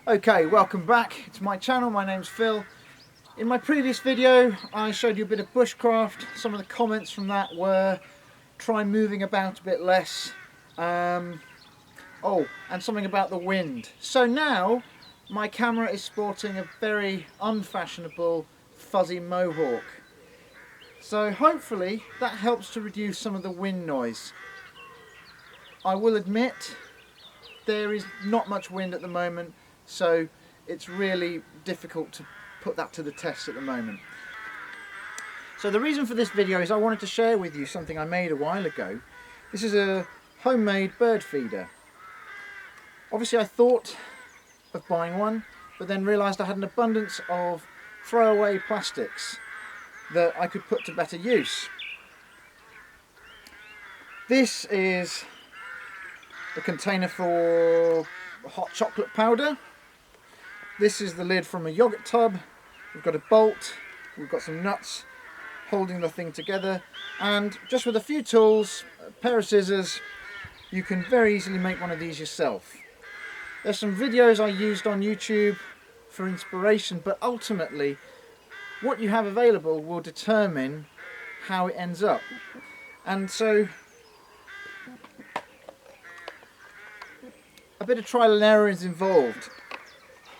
Okay, welcome back to my channel. My name's Phil. In my previous video I showed you a bit of bushcraft. Some of the comments from that were try moving about a bit less. And something about the wind. So now my camera is sporting a very unfashionable fuzzy mohawk. So hopefully that helps to reduce some of the wind noise. I will admit there is not much wind at the moment, so it's really difficult to put that to the test at the moment. So the reason for this video is I wanted to share with you something I made a while ago. This is a homemade bird feeder. Obviously I thought of buying one, but then realised I had an abundance of throwaway plastics that I could put to better use. This is a container for hot chocolate powder. This is the lid from a yogurt tub. We've got a bolt, we've got some nuts holding the thing together, and just with a few tools, a pair of scissors, you can very easily make one of these yourself. There's some videos I used on YouTube for inspiration, but ultimately what you have available will determine how it ends up. And so a bit of trial and error is involved,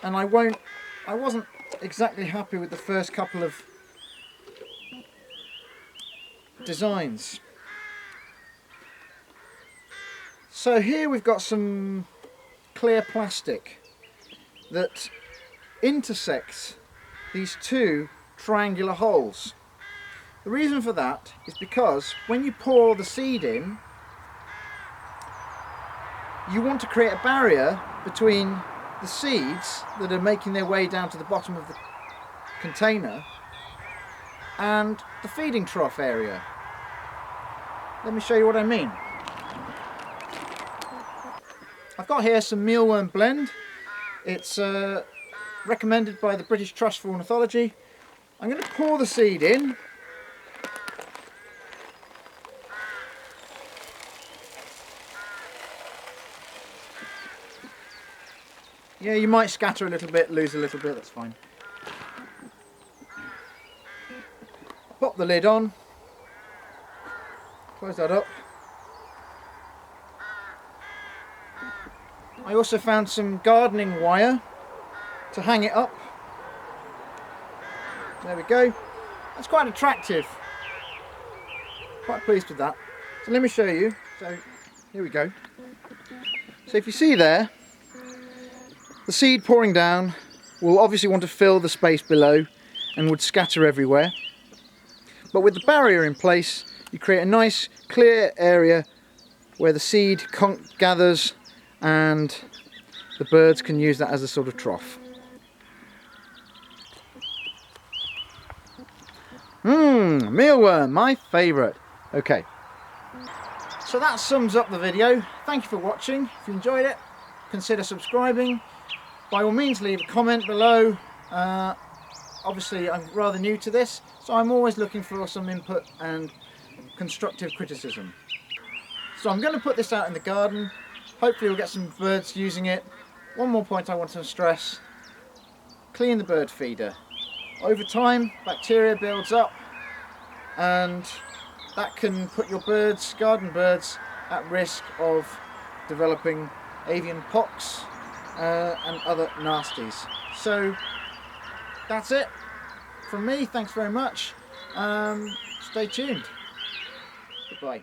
and I wasn't exactly happy with the first couple of designs. So here we've got some clear plastic that intersects these two triangular holes. The reason for that is because when you pour the seed in, you want to create a barrier between the seeds that are making their way down to the bottom of the container and the feeding trough area. Let me show you what I mean. I've got here some mealworm blend. It's recommended by the British Trust for Ornithology. I'm going to pour the seed in. Yeah, you might scatter a little bit, lose a little bit, that's fine. Pop the lid on, close that up. I also found some gardening wire to hang it up. There we go. That's quite attractive. Quite pleased with that. So let me show you. So here we go. So if you see there, the seed pouring down will obviously want to fill the space below and would scatter everywhere. But with the barrier in place, you create a nice clear area where the seed gathers and the birds can use that as a sort of trough. Mealworm, my favourite. Okay, so that sums up the video. Thank you for watching. If you enjoyed it, consider subscribing. By all means, leave a comment below. Obviously I'm rather new to this, so I'm always looking for some input and constructive criticism. So I'm going to put this out in the garden. Hopefully we'll get some birds using it. One more point I want to stress: clean the bird feeder. Over time bacteria builds up and that can put your birds, garden birds, at risk of developing avian pox and other nasties. So that's it from me. Thanks very much. Stay tuned. Goodbye.